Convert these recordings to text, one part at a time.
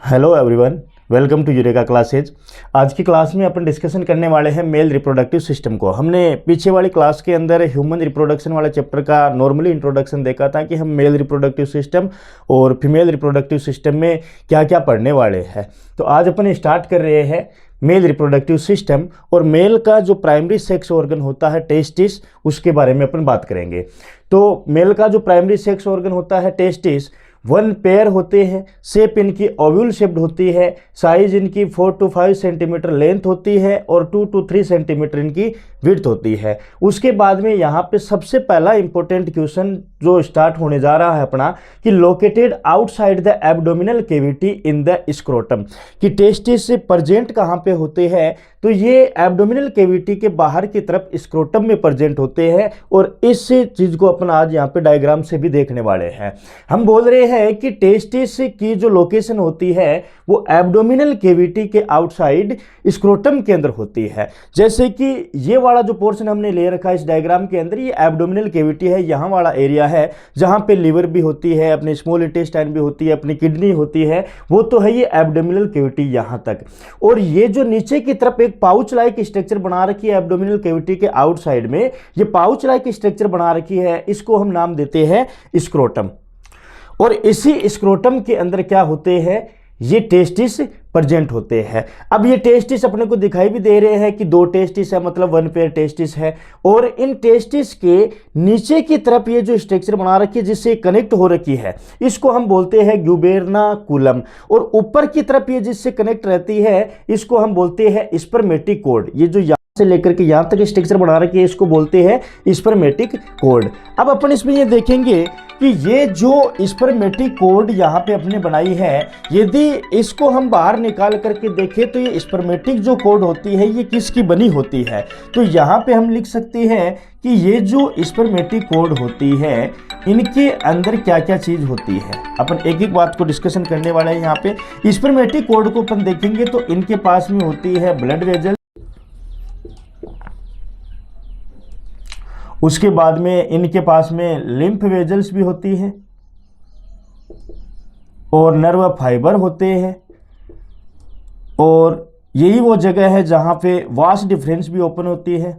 Hello everyone, welcome to Eureka classes. आज की class में अपन डिस्कशन करने वाले हैं मेल रिप्रोडक्टिव सिस्टम को। हमने पीछे वाली क्लास के अंदर ह्यूमन रिप्रोडक्शन वाले चैप्टर का नॉर्मली इंट्रोडक्शन देखा था कि हम मेल रिप्रोडक्टिव सिस्टम और फीमेल रिप्रोडक्टिव सिस्टम में क्या क्या पढ़ने वाले हैं। तो आज अपन स्टार्ट कर रहे हैं मेल रिप्रोडक्टिव सिस्टम, और मेल का जो प्राइमरी सेक्स ऑर्गन होता है टेस्टिस, उसके बारे में अपन बात करेंगे। तो मेल का जो प्राइमरी सेक्स ऑर्गन होता है टेस्टिस, वन पेयर होते हैं, शेप इनकी ओव्यूल शेप्ड होती है, साइज इनकी 4 to 5 सेंटीमीटर लेंथ होती है और 2 to 3 सेंटीमीटर इनकी विड्थ होती है। उसके बाद में यहाँ पे सबसे पहला इंपॉर्टेंट क्वेश्चन जो स्टार्ट होने जा रहा है अपना कि located outside the abdominal cavity in the scrotum, कि टेस्टिस से प्रेजेंट कहाँ पे होते हैं। तो ये एब्डोमिनल कैविटी के बाहर की तरफ स्क्रोटम में प्रेजेंट होते हैं, और इस चीज को अपन आज यहाँ पे डायग्राम से भी देखने वाले हैं। हम बोल रहे हैं कि टेस्टिस की जो लोकेशन होती है वो एब्डोमिनल कैविटी के आउटसाइड स्क्रोटम के अंदर होती है। जैसे कि ये वाला जो पोर्शन हमने ले रखा है इस डायग्राम के अंदर, ये एब्डोमिनल कैविटी है, यहाँ वाला एरिया है जहाँ पे लिवर भी होती है, अपनी स्मॉल इंटेस्टाइन भी होती है, अपनी किडनी होती है, वो तो है ये एब्डोमिनल कैविटी यहाँ तक। और ये जो नीचे की तरफ एक पाउच लाइक स्ट्रक्चर बना रखी है एब्डोमिनल कैविटी के आउटसाइड में, ये पाउच लाइक स्ट्रक्चर बना रखी है, इसको हम नाम देते हैं स्क्रोटम। और इसी स्क्रोटम के अंदर क्या होते हैं, ये टेस्टिस प्रेजेंट होते हैं। अब ये टेस्टिस अपने को दिखाई भी दे रहे हैं कि दो टेस्टिस है, मतलब वन पेयर टेस्टिस है। और इन टेस्टिस के नीचे की तरफ ये जो स्ट्रक्चर बना रखी है जिससे कनेक्ट हो रखी है, इसको हम बोलते हैं ग्यूबेर्नाकुलम। और ऊपर की तरफ ये जिससे कनेक्ट रहती है इसको हम बोलते हैं स्पर्मेटिक कॉर्ड। ये जो से लेकर के यहां तक स्ट्रक्चर बना रखी है इसको बोलते हैं स्पर्मेटिक कॉर्ड। अब अपन इसमें ये देखेंगे कि ये जो स्पर्मेटिक कॉर्ड यहाँ पे अपने बनाई है, यदि इसको हम बाहर निकाल करके देखें तो ये स्पर्मेटिक जो कॉर्ड होती है ये किसकी बनी होती है। तो यहाँ पे हम लिख सकते हैं कि ये जो स्पर्मेटिक कॉर्ड होती है इनके अंदर क्या क्या चीज होती है। अपन एक एक बात को डिस्कशन करने वाले हैं। यहाँ पे स्पर्मेटिक कॉर्ड को अपन देखेंगे तो इनके पास में होती है ब्लड वेजल, उसके बाद में इनके पास में लिम्फ वेजल्स भी होती है और नर्व फाइबर होते हैं, और यही वो जगह है जहां पे वास डिफरेंस भी ओपन होती है।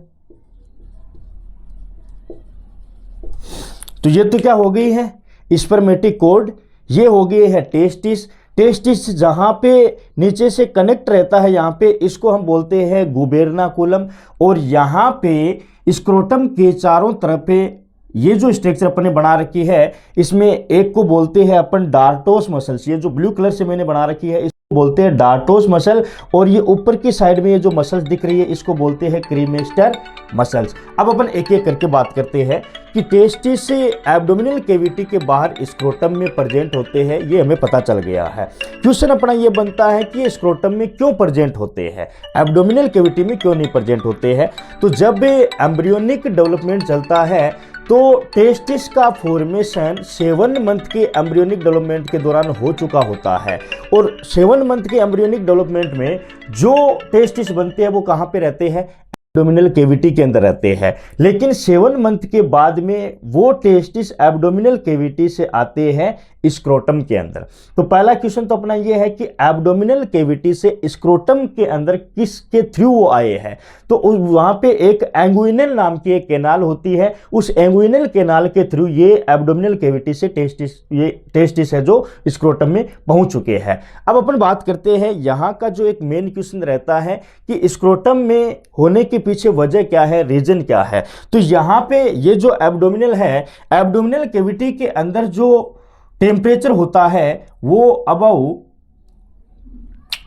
तो ये तो क्या हो गई है स्पर्मेटिक कॉर्ड, ये हो गई है टेस्टिस। टेस्टिस जहां पे नीचे से कनेक्ट रहता है यहाँ पे, इसको हम बोलते हैं गुबेर्नाकुलम। और यहाँ पे स्क्रोटम के चारों तरफ पे ये जो स्ट्रक्चर अपन ने बना रखी है, इसमें एक को बोलते हैं अपन डार्टोस मसल्स। ये जो ब्लू कलर से मैंने बना रखी है इसको बोलते हैं डार्टोस मसल, और ये ऊपर की साइड में ये जो मसल्स दिख रही है इसको बोलते हैं क्रीमेस्टर मसल्स। अब अपन एक एक करके बात करते हैं कि टेस्टिस से एब्डोमिनल कैविटी के बाहर स्क्रोटम में प्रेजेंट होते हैं, ये हमें पता चल गया है। क्वेश्चन अपना ये बनता है कि ये स्क्रोटम में क्यों प्रेजेंट होते हैं, एब्डोमिनल कैविटी में क्यों नहीं प्रेजेंट होते हैं। तो जब एम्ब्रियोनिक डेवलपमेंट चलता है तो टेस्टिस का फॉर्मेशन 7 मंथ के एम्ब्रियोनिक डेवलपमेंट के दौरान हो चुका होता है। और 7 मंथ के एम्ब्रियोनिक डेवलपमेंट में जो टेस्टिस बनते हैं वो कहाँ पे रहते हैं, एब्डोमिनल कैविटी के अंदर रहते हैं। लेकिन 7 मंथ के बाद में वो टेस्टिस एब्डोमिनल कैविटी से आते हैं स्क्रोटम के अंदर। तो पहला क्वेश्चन तो अपना ये है कि एब्डोमिनल कैविटी से स्क्रोटम के अंदर किसके थ्रू वो आए हैं। तो वहां पे एक एंगुइनल नाम की एक कैनाल होती है, उस एंगुइनल कैनाल के थ्रू ये एब्डोमिनल कैविटी से टेस्टिस है जो स्क्रोटम में पहुंच चुके हैं। अब अपन बात करते हैं यहाँ का जो एक मेन क्वेश्चन रहता है कि स्क्रोटम में होने के पीछे वजह क्या है, रीजन क्या है। तो यहाँ पे ये जो एब्डोमिनल है, एब्डोमिनल कैविटी के अंदर जो टेम्परेचर होता है वो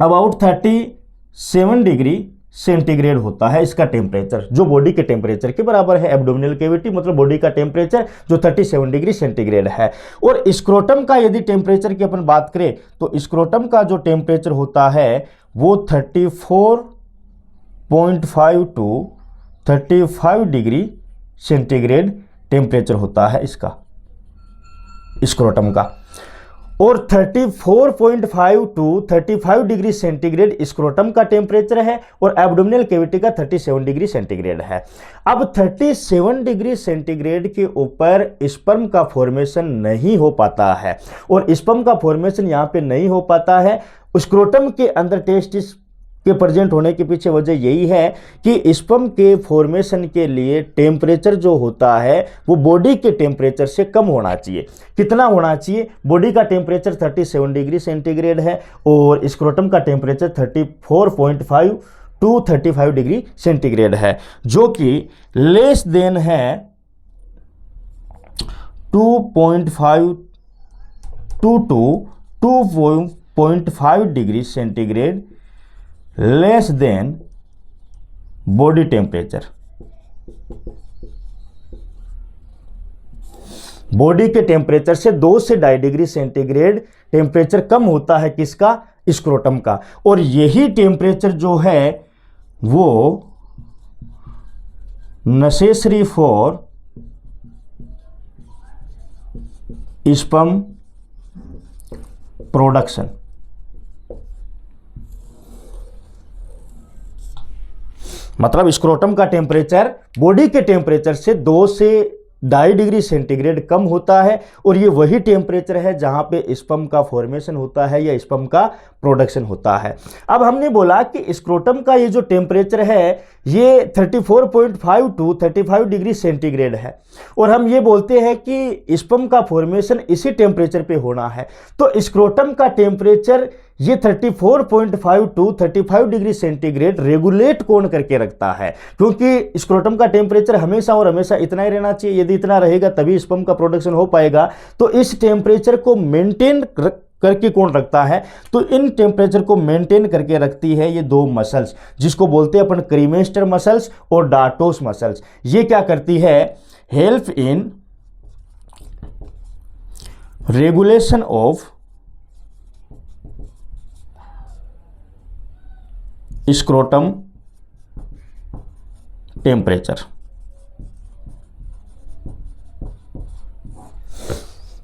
अबाउट 37 डिग्री सेंटीग्रेड होता है। इसका टेम्परेचर जो बॉडी के टेम्परेचर के बराबर है, एब्डोमिनल कैविटी मतलब बॉडी का टेम्परेचर जो 37 डिग्री सेंटीग्रेड है। और स्क्रोटम का यदि टेम्परेचर की अपन बात करें तो स्क्रोटम का जो टेम्परेचर होता है वो 34.5 to 35 डिग्री सेंटीग्रेड टेम्परेचर होता है इसका स्क्रोटम का। और 34.5 टू 35 डिग्री सेंटीग्रेड स्क्रोटम का टेम्परेचर है और एब्डोमिनल कैविटी का 37 डिग्री सेंटीग्रेड है। अब 37 डिग्री सेंटीग्रेड के ऊपर स्पर्म का फॉर्मेशन नहीं हो पाता है और स्पर्म का फॉर्मेशन यहाँ पे नहीं हो पाता है स्क्रोटम के अंदर टेस्टिस के प्रेजेंट होने के पीछे वजह यही है कि स्पर्म के फॉर्मेशन के लिए टेम्परेचर जो होता है वो बॉडी के टेम्परेचर से कम होना चाहिए। कितना होना चाहिए? बॉडी का टेम्परेचर 37 डिग्री सेंटीग्रेड है और स्क्रोटम का टेम्परेचर 34.5 टू 35 डिग्री सेंटीग्रेड है, जो कि लेस देन है 2.5 to 2.5 degree centigrade less than body temperature. Body के टेम्परेचर से 2 से 2.5 डिग्री सेंटीग्रेड टेम्परेचर कम होता है किसका? स्क्रोटम का। और यही टेम्परेचर जो है वो नेसेसरी फॉर स्पर्म प्रोडक्शन। मतलब स्क्रोटम का टेम्परेचर बॉडी के टेम्परेचर से 2 से 2.5 डिग्री सेंटीग्रेड कम होता है और ये वही टेम्परेचर है जहां पे स्पर्म का फॉर्मेशन होता है या स्पर्म का प्रोडक्शन होता है। अब हमने बोला कि स्क्रोटम का ये जो टेम्परेचर है ये 34.5 टू 35 डिग्री सेंटीग्रेड है और हम ये बोलते हैं कि स्पर्म का फॉर्मेशन इसी टेम्परेचर पे होना है। तो स्क्रोटम का टेम्परेचर ये 34.5 टू 35 डिग्री सेंटीग्रेड रेगुलेट कौन करके रखता है? क्योंकि स्क्रोटम का टेम्परेचर हमेशा और हमेशा इतना ही रहना चाहिए। यदि इतना रहेगा तभी स्पर्म का प्रोडक्शन हो पाएगा। तो इस टेम्परेचर को मेंटेन करके कौन रखता है? तो इन टेम्परेचर को मेंटेन करके रखती है ये 2 मसल्स, जिसको बोलते हैं अपन क्रीमेस्टर मसल्स और डार्टोस मसल्स। ये क्या करती है? Help in regulation of scrotum temperature.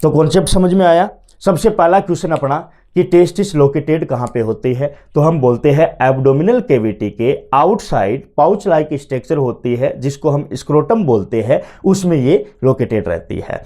तो कॉन्सेप्ट समझ में आया? सबसे पहला क्वेश्चन अपना कि टेस्टिस लोकेटेड कहां पे होती है? तो हम बोलते हैं एब्डोमिनल कैविटी के आउटसाइड पाउच लाइक स्ट्रक्चर होती है जिसको हम स्क्रोटम बोलते हैं, उसमें ये लोकेटेड रहती है।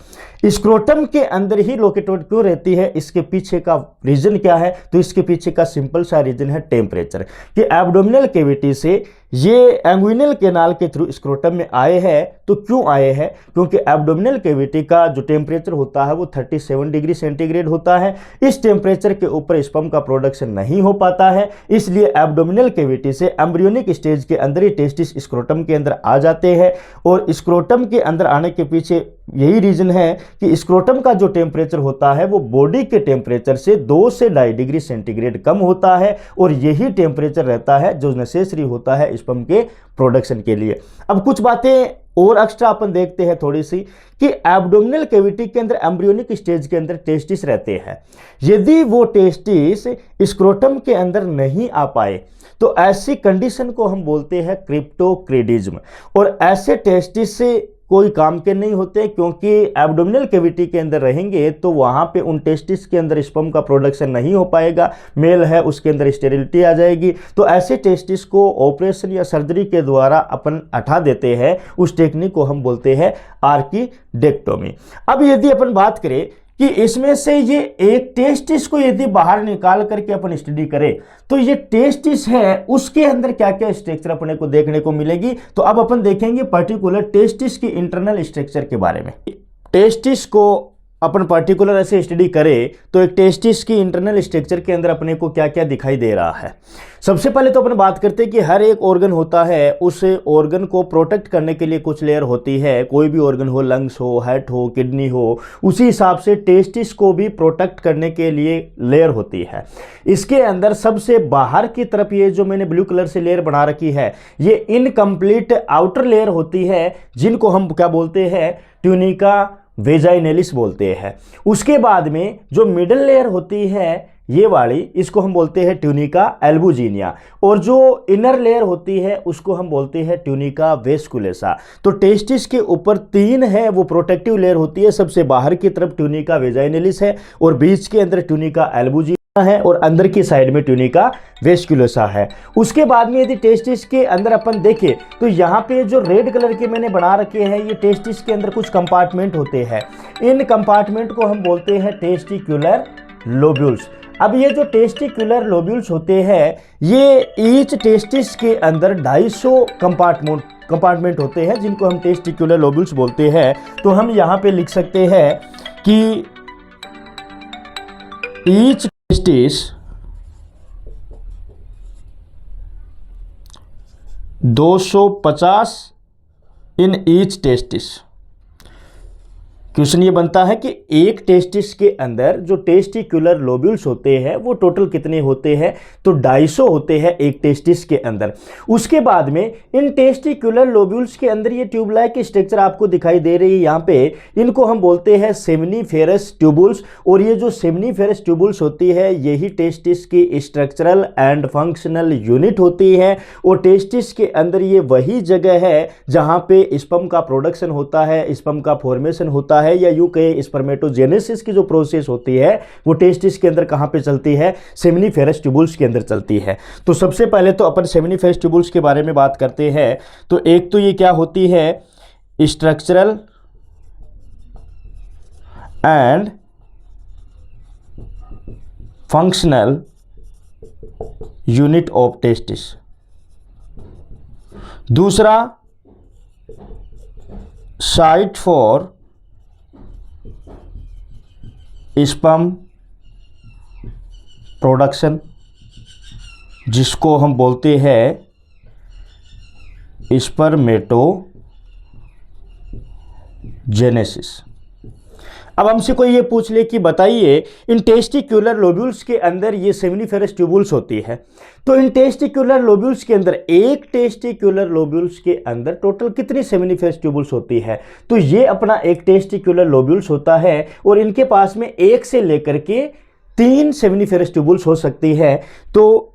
स्क्रोटम के अंदर ही लोकेटेड क्यों रहती है? इसके पीछे का रीजन क्या है? तो इसके पीछे का सिंपल सा रीजन है टेम्परेचर, कि एब्डोमिनल कैविटी से ये एंग्विनल कैनाल के थ्रू स्क्रोटम में आए हैं। तो क्यों आए हैं? क्योंकि एब्डोमिनल कैविटी का जो टेम्परेचर होता है वो 37 डिग्री सेंटीग्रेड होता है। इस टेम्परेचर के ऊपर स्पर्म का प्रोडक्शन नहीं हो पाता है, इसलिए एब्डोमिनल कैविटी से एम्ब्रियोनिक स्टेज के अंदर ही टेस्टिस स्क्रोटम के अंदर आ जाते हैं। और स्क्रोटम के अंदर आने के पीछे यही रीजन है कि स्क्रोटम का जो टेम्परेचर होता है वो बॉडी के टेम्परेचर से 2 से 2.5 डिग्री सेंटीग्रेड कम होता है और यही टेम्परेचर रहता है जो नेसेसरी होता है स्पर्म के प्रोडक्शन के लिए। अब कुछ बातें और एक्स्ट्रा अपन देखते हैं थोड़ी सी, कि एब्डोमिनल कैविटी के अंदर एम्ब्रियोनिक स्टेज के अंदर टेस्टिस रहते हैं। यदि वो टेस्टिस स्क्रोटम के अंदर नहीं आ पाए तो ऐसी कंडीशन को हम बोलते हैं क्रिप्टोक्रेडिज्म। और ऐसे टेस्टिस से कोई काम के नहीं होते, क्योंकि एब्डोमिनल कैविटी के अंदर रहेंगे तो वहां पे उन टेस्टिस के अंदर स्पर्म का प्रोडक्शन नहीं हो पाएगा। मेल है उसके अंदर स्टेरिलिटी आ जाएगी। तो ऐसे टेस्टिस को ऑपरेशन या सर्जरी के द्वारा अपन हटा देते हैं। उस टेक्निक को हम बोलते हैं आर्कीडेक्टोमी। अब यदि अपन बात करें कि इसमें से ये एक टेस्टिस को यदि बाहर निकाल करके अपन स्टडी करें तो ये टेस्टिस है उसके अंदर क्या क्या स्ट्रक्चर अपने को देखने को मिलेगी। तो अब अपन देखेंगे पर्टिकुलर टेस्टिस की इंटरनल स्ट्रक्चर के बारे में। टेस्टिस को अपन पर्टिकुलर ऐसे स्टडी करें तो एक टेस्टिस की इंटरनल स्ट्रक्चर के अंदर अपने को क्या क्या दिखाई दे रहा है। सबसे पहले तो अपन बात करते हैं कि हर एक ऑर्गन होता है, उस ऑर्गन को प्रोटेक्ट करने के लिए कुछ लेयर होती है। कोई भी ऑर्गन हो, लंग्स हो, हार्ट हो, किडनी हो, उसी हिसाब से टेस्टिस को भी प्रोटेक्ट करने के लिए लेयर होती है। इसके अंदर सबसे बाहर की तरफ ये जो मैंने ब्लू कलर से लेयर बना रखी है ये इनकम्प्लीट आउटर लेयर होती है, जिनको हम क्या बोलते हैं? ट्यूनिका वेजाइनलिस बोलते हैं। उसके बाद में जो मिडल लेयर होती है ये वाली, इसको हम बोलते हैं ट्यूनिका एल्बुजिनिया, और जो इनर लेयर होती है उसको हम बोलते हैं ट्यूनिका वेस्कुलेसा। तो टेस्टिस के ऊपर 3 है वो प्रोटेक्टिव लेयर होती है। सबसे बाहर की तरफ ट्यूनिका वेजाइनलिस है और बीच के अंदर ट्यूनिका एल्बुजिनिया है और अंदर की साइड में ट्यूनिका वेस्कुलोसा है। उसके बाद में यदि टेस्टिस के अंदर अपन देखें तो यहाँ पे जो रेड कलर के मैंने बना रखे हैं ये टेस्टिस के अंदर कुछ कंपार्टमेंट होते हैं। इन कंपार्टमेंट को हम बोलते हैं टेस्टिकुलर लोब्यूल्स। अब ये जो टेस्टिकुलर लोब्यूल्स होते हैं, ये ईच टेस्टिस के अंदर 250 कंपार्टमेंट होते हैं जिनको हम टेस्टिकुलर लोब्यूल्स बोलते हैं। तो हम यहाँ पे लिख सकते हैं कि each testis 250 in each testis. Question ये बनता है कि एक टेस्टिस के अंदर जो टेस्टिकुलर लोब्यूल्स होते हैं वो टोटल कितने होते हैं, तो 250 होते हैं एक टेस्टिस के अंदर। उसके बाद में इन टेस्टिकुलर लोब्यूल्स के अंदर ये ट्यूब लाइक स्ट्रक्चर आपको दिखाई दे रही है यहाँ पे, इनको हम बोलते हैं सेमनीफेरस ट्यूबुल्स। और ये जो सेमनीफेरस ट्यूबुल्स होती है यही टेस्टिस की स्ट्रक्चरल एंड फंक्शनल यूनिट होती है। और टेस्टिस के अंदर ये वही जगह है जहाँ पे स्पर्म का प्रोडक्शन होता है, स्पर्म का फॉर्मेशन होता है, या यूं कहे स्पर्मेटोजेनेसिस की जो प्रोसेस होती है वो टेस्टिस के अंदर कहां पे चलती है, सेमनीफेरस ट्यूबुल्स के अंदर चलती है। तो सबसे पहले तो अपन सेमनीफेरस ट्यूबुल्स के बारे में बात करते हैं। तो एक तो ये क्या होती है, structural and functional unit of testis. दूसरा, साइट फॉर स्पर्म प्रोडक्शन, जिसको हम बोलते हैं स्पर्मेटोजेनेसिस। अब हमसे कोई ये पूछ ले कि बताइए इन टेस्टिकुलर लोब्यूल्स के अंदर ये सेमनीफेरस ट्यूबुल्स होती है, तो इन टेस्टिकुलर लोब्यूल्स के अंदर एक टेस्टिकुलर लोब्यूल्स के अंदर टोटल कितनी सेमनीफेरस ट्यूबुल्स होती है, तो ये अपना एक टेस्टिकुलर लोब्यूल्स होता है और इनके पास में 1 से लेकर के 3 सेमनीफेरस ट्यूबुल्स हो सकती है। तो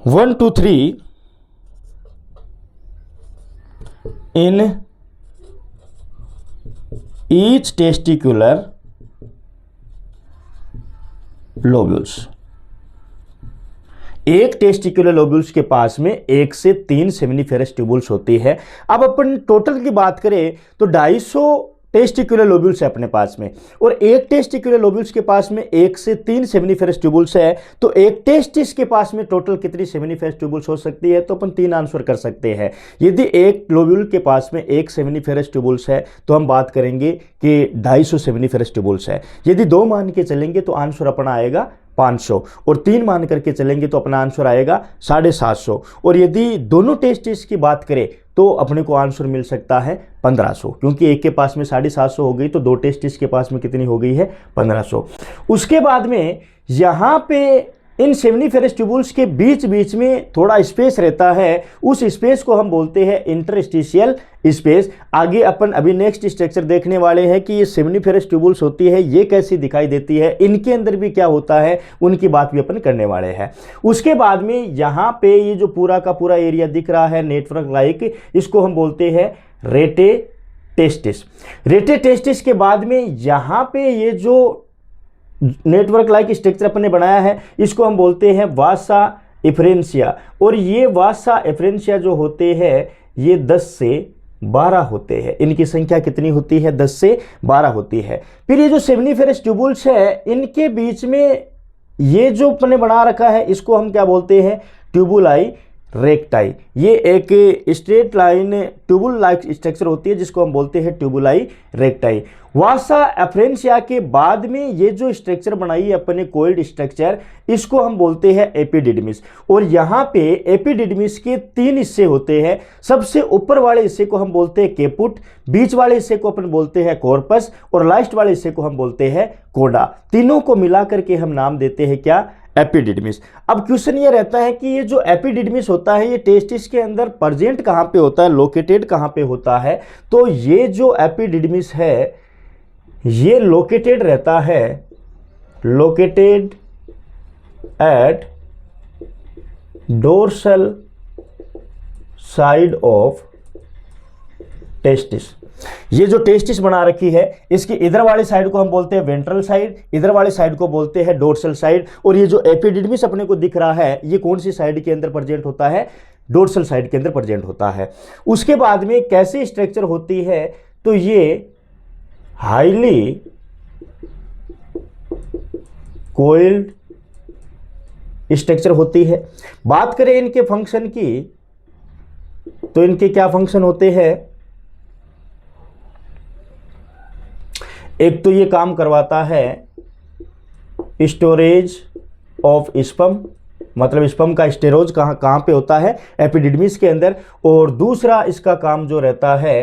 1 2 3 इन ईच टेस्टिकुलर लोब्यूल्स। एक टेस्टिकुलर लोब्यूल्स के पास में 1 से 3 सेमनीफेरस ट्यूबुल्स होती है। अब अपन टोटल की बात करें तो 250 टेस्टिकुलर लोब्यूल्स है अपने पास में, और एक टेस्टिकुलर लोब्यूल्स के पास में 1 से 3 सेमनीफेरस ट्यूबुल्स है। तो एक टेस्टिस के पास में टोटल कितनी सेमनीफेरस ट्यूबुल्स हो सकती है, तो अपन 3 आंसर कर सकते हैं। यदि एक लोब्यूल के पास में 1 सेमनीफेरस ट्यूबुल्स है तो हम बात करेंगे कि 250 सेमनीफेरस ट्यूबुल्स है। यदि 2 मान के चलेंगे तो आंसर अपना आएगा 500, और 3 मान करके चलेंगे तो अपना आंसर आएगा 750। और यदि दोनों टेस्टिस की बात करें तो अपने को आंसर मिल सकता है 1500, क्योंकि एक के पास में 750 हो गई तो 2 टेस्टिस के पास में कितनी हो गई है, 1500। उसके बाद में यहाँ पे इन सेमनीफेरस ट्यूबुल्स के बीच बीच में थोड़ा स्पेस रहता है, उस स्पेस को हम बोलते हैं इंटरस्टिशियल स्पेस। आगे अपन अभी नेक्स्ट स्ट्रक्चर देखने वाले हैं कि ये सेमनीफेरस ट्यूबुल्स होती है ये कैसी दिखाई देती है, इनके अंदर भी क्या होता है, उनकी बात भी अपन करने वाले हैं। उसके बाद में यहाँ पे ये जो पूरा का पूरा एरिया दिख रहा है नेटवर्क लाइक, इसको हम बोलते हैं रेटे टेस्टिस। रेटे टेस्टिस के बाद में यहाँ पे ये जो नेटवर्क लाइक स्ट्रक्चर अपन ने बनाया है इसको हम बोलते हैं वासा एफरेंशिया। और ये वासा एफरेंशिया जो होते हैं ये 10 से 12 होते हैं। इनकी संख्या कितनी होती है, 10 से 12 होती है। फिर ये जो सेमनीफेरस ट्यूबुल्स है इनके बीच में ये जो अपन ने बना रखा है इसको हम क्या बोलते हैं, ट्यूबुलाई रेक्टाई। ये एक straight line tubule like structure होती है जिसको हम बोलते हैं ट्यूबुलाई रेक्टाई। वासा एफरेंशिया के बाद में ये जो स्ट्रक्चर बनाई है अपने कोइल्ड स्ट्रक्चर, इसको हम बोलते हैं एपिडिडमिस। और यहाँ पे एपिडिडमिस के 3 हिस्से होते हैं। सबसे ऊपर वाले हिस्से को हम बोलते हैं केपुट, बीच वाले हिस्से को अपन बोलते हैं कॉर्पस, और लास्ट वाले हिस्से को हम बोलते हैं कोडा। तीनों को मिलाकर के हम नाम देते हैं क्या, एपिडिडमिस। अब क्वेश्चन ये रहता है कि ये जो एपिडिडमिस होता है ये टेस्टिस के अंदर प्रेजेंट कहाँ पे होता है, लोकेटेड कहाँ पे होता है, तो ये जो एपिडिडमिस है ये लोकेटेड रहता है, located at dorsal side of testis. ये जो टेस्टिस बना रखी है इसकी इधर वाली साइड को हम बोलते हैं वेंट्रल साइड, इधर वाली साइड को बोलते हैं डोर्सल साइड। और ये जो एपिडिडमिस अपने को दिख रहा है ये कौन सी साइड के अंदर प्रेजेंट होता है, डोर्सल साइड के अंदर प्रेजेंट होता है। उसके बाद में कैसी स्ट्रक्चर होती है, तो ये हाईली कोइल्ड स्ट्रक्चर होती है। बात करें इनके फंक्शन की, तो इनके क्या फंक्शन होते हैं? एक तो ये काम करवाता है स्टोरेज ऑफ स्पर्म, मतलब स्पर्म का स्टोरेज कहाँ पे होता है? एपिडिडमिस के अंदर। और दूसरा इसका काम जो रहता है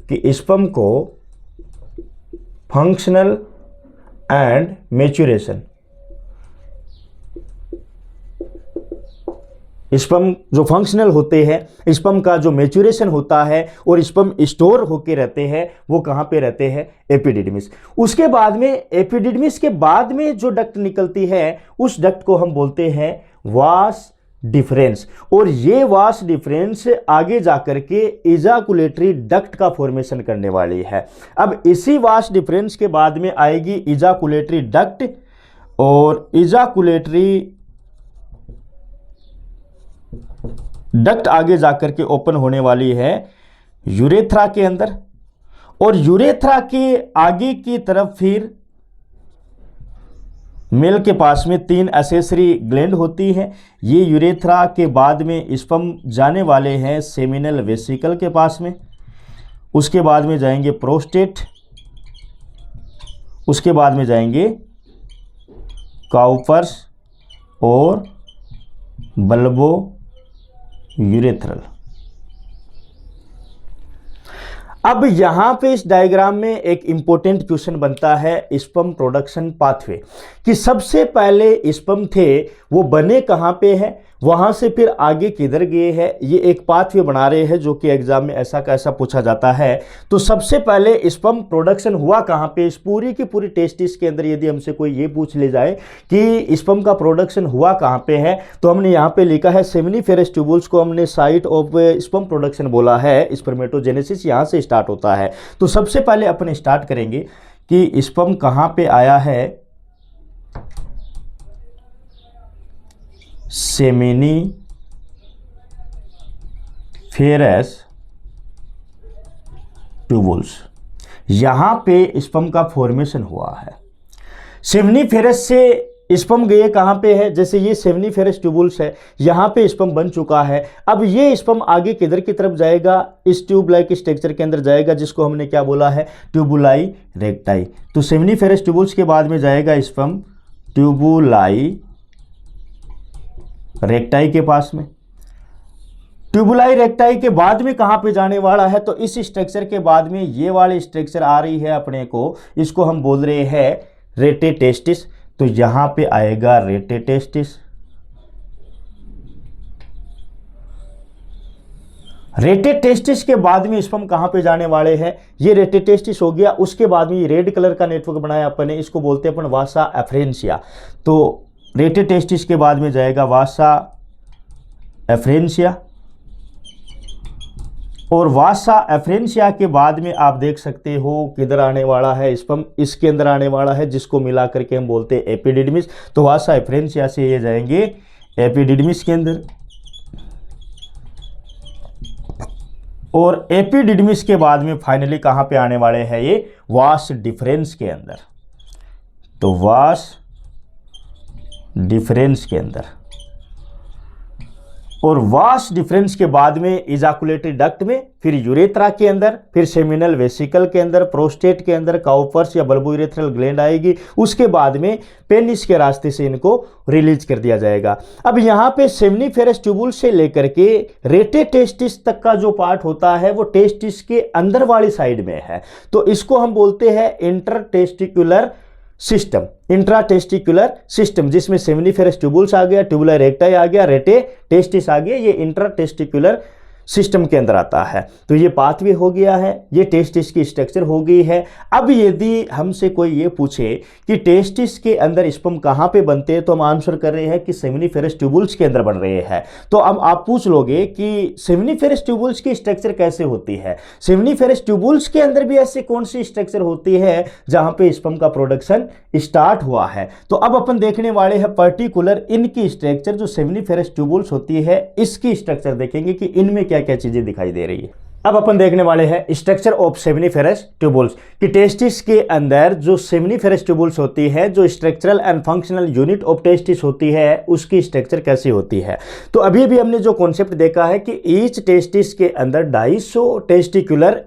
कि स्पर्म को फंक्शनल एंड मैच्योरेशन, स्पर्म जो फंक्शनल होते हैं, स्पर्म का जो मैच्योरेशन होता है और स्पर्म स्टोर होके रहते हैं, वो कहाँ पे रहते हैं? एपिडिडमिस। उसके बाद में एपिडिडमिस के बाद में जो डक्ट निकलती है उस डक्ट को हम बोलते हैं वास डिफरेंस। और ये वास डिफरेंस आगे जाकर के इजाकुलेटरी डक्ट का फॉर्मेशन करने वाली है। अब इसी वास डिफरेंस के बाद में आएगी इजाकुलेटरी डक्ट, और इजाकुलेटरी डक्ट आगे जाकर के ओपन होने वाली है यूरेथ्रा के अंदर। और यूरेथ्रा के आगे की तरफ फिर मेल के पास में 3 एसेसरी ग्लैंड होती हैं। ये यूरेथ्रा के बाद में स्पर्म जाने वाले हैं सेमिनल वेसिकल के पास में। उसके बाद में जाएंगे प्रोस्टेट, उसके बाद में जाएंगे काउपर्स और बल्बो यूरेथ्रल। अब यहां पे इस डायग्राम में एक इंपॉर्टेंट क्वेश्चन बनता है स्पर्म प्रोडक्शन पाथवे, कि सबसे पहले स्पर्म थे वो बने कहां पे हैं, वहां से फिर आगे किधर गए हैं। ये एक पाथवे बना रहे हैं जो कि एग्जाम में ऐसा कैसा पूछा जाता है। तो सबसे पहले स्पर्म प्रोडक्शन हुआ कहां पे? इस पूरी की पूरी टेस्टिस के अंदर यदि हमसे कोई ये पूछ ले जाए कि स्पर्म का प्रोडक्शन हुआ कहां पे है, तो हमने यहाँ पे लिखा है सेमिनिफेरस ट्यूबुल्स को हमने साइट ऑफ स्पर्म प्रोडक्शन बोला है। स्पर्मेटोजेनेसिस यहाँ से स्टार्ट होता है। तो सबसे पहले अपन स्टार्ट करेंगे कि स्पर्म कहां पे आया है? सेमिनिफेरस ट्यूबुल्स, यहां पे स्पर्म का फॉर्मेशन हुआ है। सेमिनिफेरस से स्पर्म गए कहां पे है? जैसे ये सेमिनिफेरस ट्यूबुल्स है, यहां पे स्पर्म बन चुका है। अब ये स्पर्म आगे किधर की तरफ जाएगा? इस ट्यूब लाइक स्ट्रक्चर के अंदर जाएगा, जिसको हमने क्या बोला है? ट्यूबुलाई रेक्टाई। तो सेमिनिफेरस ट्यूबुल्स के बाद में जाएगा स्पर्म ट्यूबुलाई रेक्टाई के पास में। ट्यूबुलाई रेक्टाई के बाद में कहां पे जाने वाला है? तो इस स्ट्रक्चर के बाद में ये वाली स्ट्रक्चर आ रही है अपने को, इसको हम बोल रहे हैं रेटे टेस्टिस। तो यहां पे आएगा रेटे टेस्टिस। रेटे टेस्टिस के बाद में स्पर्म कहां पे जाने वाले हैं? ये रेटे टेस्टिस हो गया। उसके बाद में ये रेड कलर का नेटवर्क बनाया अपन ने, इसको बोलते हैं अपन वासा एफ्रेंसिया। तो रेटे टेस्टिस के बाद में जाएगा वासा एफ्रेंसिया, और वासा एफ्रेंसिया के बाद में आप देख सकते हो किधर आने वाला है स्पर्म? इसके अंदर आने वाला है, जिसको मिला करके हम बोलते हैं एपिडिडमिस। तो वासा एफ्रेंसिया से ये जाएंगे एपिडिडमिस के अंदर, और एपिडिडमिस के बाद में फाइनली कहां पे आने वाले हैं? ये वास डिफरेंस के अंदर। तो वास डिफरेंस के अंदर, और वास डिफरेंस के बाद में इजाकुलेटरी डक्ट में, फिर यूरेथ्रा के अंदर, फिर सेमिनल वेसिकल के अंदर, प्रोस्टेट के अंदर काउपर्स या बल्बोयूरेथ्रल ग्लैंड आएगी। उसके बाद में पेनिस के रास्ते से इनको रिलीज कर दिया जाएगा। अब यहाँ पे सेमिनिफेरस ट्यूबुल से लेकर के रेटे टेस्टिस तक का जो पार्ट होता है वो टेस्टिस के अंदर वाली साइड में है। तो इसको हम बोलते हैं इंटरटेस्टिकुलर सिस्टम, इंट्राटेस्टिकुलर सिस्टम, जिसमें सेमिनिफेरस ट्यूबुल्स आ गया, ट्यूबुलर रेक्टाई आ गया, रेटे टेस्टिस आ गया। ये इंट्राटेस्टिकुलर सिस्टम के अंदर आता है। तो ये पाथवे हो गया है, ये टेस्टिस की स्ट्रक्चर हो गई है। अब यदि हमसे कोई ये पूछे कि टेस्टिस के अंदर स्पर्म कहाँ पे बनते हैं, तो हम आंसर कर रहे हैं कि सेमिनिफेरस ट्यूबुल्स के अंदर बन रहे हैं। तो अब आप पूछ लोगे कि सेमिनिफेरस ट्यूबुल्स की स्ट्रक्चर कैसे होती है? सेमिनिफेरस ट्यूबुल्स के अंदर भी ऐसी कौन सी स्ट्रक्चर होती है जहां पे स्पर्म का प्रोडक्शन स्टार्ट हुआ है? तो अब अपन देखने वाले हैं पर्टिकुलर इनकी स्ट्रक्चर, जो सेमिनिफेरस ट्यूबुल्स होती है इसकी स्ट्रक्चर देखेंगे कि इनमें क्या क्या चीजें दिखाई दे रही है। अब अपन देखने वाले हैं स्ट्रक्चर ऑफ सेमिनिफेरस ट्यूबुल्स कि टेस्टिस के अंदर जो सेमिनिफेरस ट्यूबुल्स होती है, जो structural and functional unit of testis होती है, उसकी स्ट्रक्चर कैसी होती है। तो अभी अभी हमने जो कॉन्सेप्ट देखा है कि ईच टेस्टिस के अंदर 250 टेस्टिकुलर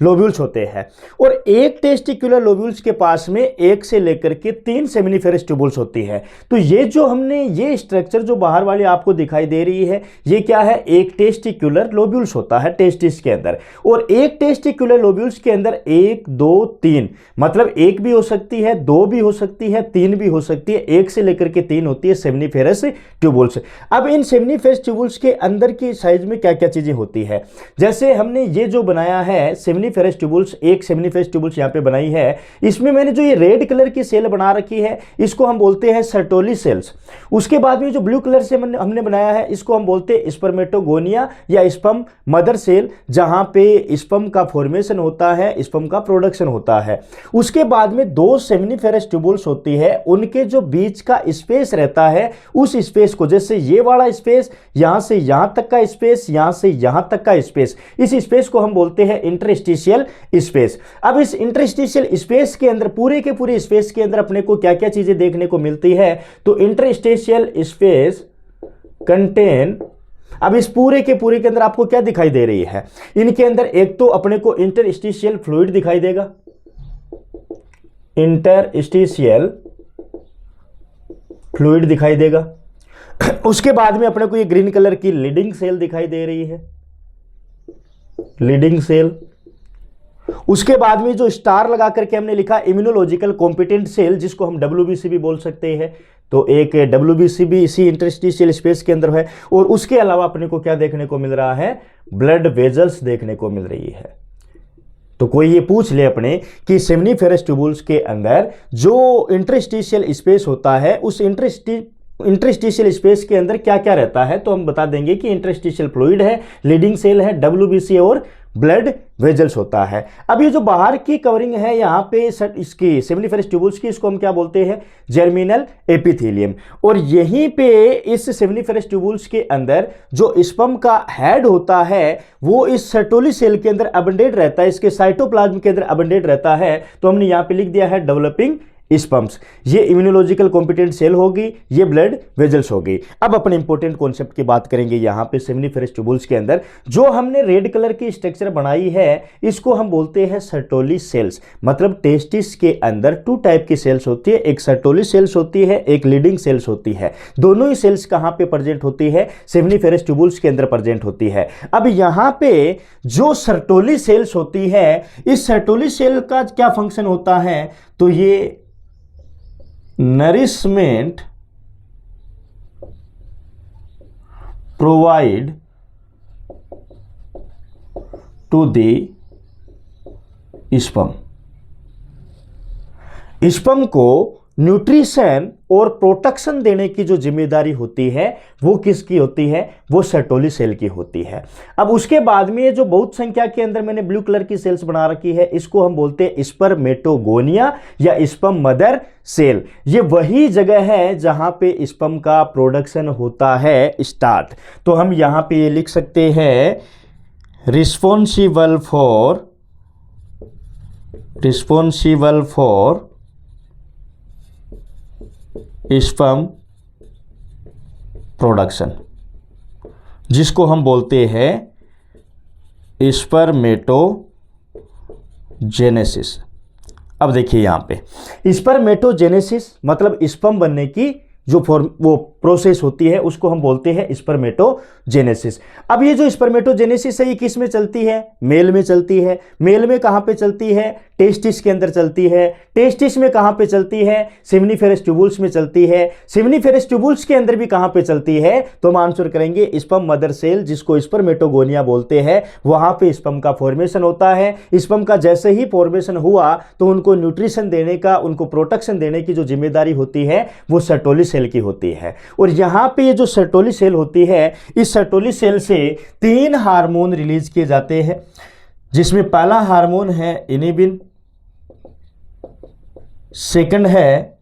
लोब्यूल्स होते हैं और एक टेस्टिकुलर लोब्यूल्स के पास में 1 से लेकर के 3 सेमिनिफेरस ट्यूबुल्स होती है। तो ये जो हमने ये स्ट्रक्चर जो बाहर वाली आपको दिखाई दे रही है, ये क्या है, एक टेस्टिकुलर लोब्यूल्स होता है टेस्टिस के अंदर। और एक टेस्टिकुलर लोब्यूल्स के अंदर 1 2 3 मतलब 1 भी हो सकती है, 2 भी हो सकती है, 3 भी हो सकती है, 1 से लेकर के 3 होती है सेमिनिफेरस ट्यूबुल्स। अब इन सेमिनिफेरस ट्यूबुल्स के अंदर की साइज में क्या क्या चीजें होती है, जैसे हमने ये जो बनाया है सेमिनिफेरस ट्यूबुल्स, एक सेमिनिफेरस ट्यूबुल्स यहां पे बनाई है, इसमें मैंने जो ये रेड कलर की सेल बना रखी है इसको हम बोलते हैं सर्टोली सेल्स। उसके बाद में जो ब्लू कलर से हमने बनाया है इसको हम बोलते हैं स्पर्मेटोगोनिया या स्पर्म मदर सेल, जहां पे स्पर्म का फॉर्मेशन होता है, स्पर्म का प्रोडक्शन होता है। उसके बाद में 2 सेमिनिफेरस ट्यूबुल्स होती है, उनके जो बीच का स्पेस रहता है उस स्पेस को, जैसे ये वाला स्पेस, यहां से यहां तक का स्पेस, यहां से यहां तक का स्पेस, इस स्पेस को हम बोलते हैं इंटरस्टिशियल स्पेस। अब इस इंटरस्टिशियल स्पेस के अंदर, पूरे के पूरे स्पेस के अंदर अपने को क्या क्या चीजें देखने को मिलती है, तो इंटरस्टिशियल स्पेस कंटेन, अब इस पूरे के पूरे के अंदर आपको क्या दिखाई दे रही है, इनके अंदर एक तो अपने को इंटरस्टिशियल फ्लूइड दिखाई देगा, इंटरस्टिशियल फ्लूइड दिखाई देगा। उसके बाद में अपने को ये ग्रीन कलर की लीडिंग सेल दिखाई दे रही है, लीडिंग सेल। उसके बाद में जो स्टार लगा करके हमने लिखा इम्यूनोलॉजिकल कॉम्पिटेंट सेल, जिसको हम WBC भी बोल सकते हैं, तो एक WBC भी इसी इंटरस्टिशियल स्पेस के अंदर है। और उसके अलावा अपने को क्या देखने को मिल रहा है, ब्लड वेजल्स देखने को मिल रही है। तो कोई ये पूछ ले अपने कि सेमिनिफेरस ट्यूबुल्स के अंदर जो इंटरस्टिशियल स्पेस होता है, उस इंटरस्टिशियल स्पेस के अंदर क्या क्या रहता है, तो हम बता देंगे कि इंटरस्टिशियल फ्लूइड है, लीडिंग सेल है, WBC और ब्लड वेजल्स होता है। अब ये जो बाहर की कवरिंग है यहाँ पे इसकी सेमिनिफेरस ट्यूबुल्स की, इसको हम क्या बोलते हैं, जर्मिनल एपिथेलियम। और यहीं पे इस सेमिनिफेरस ट्यूबुल्स के अंदर जो स्पर्म का हेड होता है वो इस सर्टोली सेल के अंदर अबंडेड रहता है, इसके साइटोप्लाज्म के अंदर अबंडेड रहता है। तो हमने यहाँ पे लिख दिया है डेवलपिंग स्पर्म्स। ये इम्यूनोलॉजिकल कॉम्पिटेंट सेल होगी, ये ब्लड वेजल्स होगी। अब अपन इंपॉर्टेंट कॉन्सेप्ट की बात करेंगे यहाँ पे सेमिनिफेरस ट्यूबुल्स के अंदर जो हमने रेड कलर की स्ट्रक्चर बनाई है, इसको हम बोलते हैं सर्टोली सेल्स। मतलब टेस्टिस के अंदर 2 टाइप की सेल्स होती है, एक सर्टोली सेल्स होती है, एक लीडिंग सेल्स होती है। दोनों ही सेल्स कहाँ पे प्रेजेंट होती है, सेमिनिफेरस ट्यूबुल्स के अंदर प्रेजेंट होती है। अब यहाँ पे जो सर्टोली सेल्स होती है, इस सर्टोली सेल का क्या फंक्शन होता है, तो ये nourishment provide to the sperm. Sperm को न्यूट्रिशन और प्रोटेक्शन देने की जो जिम्मेदारी होती है वो किसकी होती है, वो सर्टोली सेल की होती है। अब उसके बाद में जो बहुत संख्या के अंदर मैंने ब्लू कलर की सेल्स बना रखी है, इसको हम बोलते हैं स्पर्मेटोगोनिया या स्पर्म मदर सेल। ये वही जगह है जहां पे स्पर्म का प्रोडक्शन होता है स्टार्ट। तो हम यहां पे ये लिख सकते हैं रिस्पॉन्सिबल फॉर स्पर्म प्रोडक्शन, जिसको हम बोलते हैं स्पर्मेटोजेनेसिस। अब देखिए यहां पे स्पर्मेटोजेनेसिस मतलब स्पर्म बनने की जो वो प्रोसेस होती है उसको हम बोलते हैं स्पर्मेटोजेनेसिस। अब ये जो स्पर्मेटोजेनेसिस है ये किस में चलती है, मेल में चलती है। मेल में कहां पे चलती है, टेस्टिस के अंदर चलती है। टेस्टिस में कहां पे चलती है, सेमिनिफेरस ट्यूबुल्स में चलती है। सेमिनिफेरस ट्यूबुल्स के अंदर भी कहां पे चलती है, तो हम आंसर करेंगे स्पर्म मदर सेल, जिसको स्पर्मेटोगोनिया बोलते हैं। वहां पे स्पर्म का फॉर्मेशन होता है। स्पर्म का जैसे ही फॉर्मेशन हुआ तो उनको न्यूट्रिशन देने का, उनको प्रोटेक्शन देने की जो जिम्मेदारी होती है वो सर्टोली सेल की होती है। और यहां पे ये जो सर्टोली सेल होती है, इस सर्टोली सेल से 3 हार्मोन रिलीज किए जाते हैं, जिसमें पहला हार्मोन है इनिबिन, सेकंड है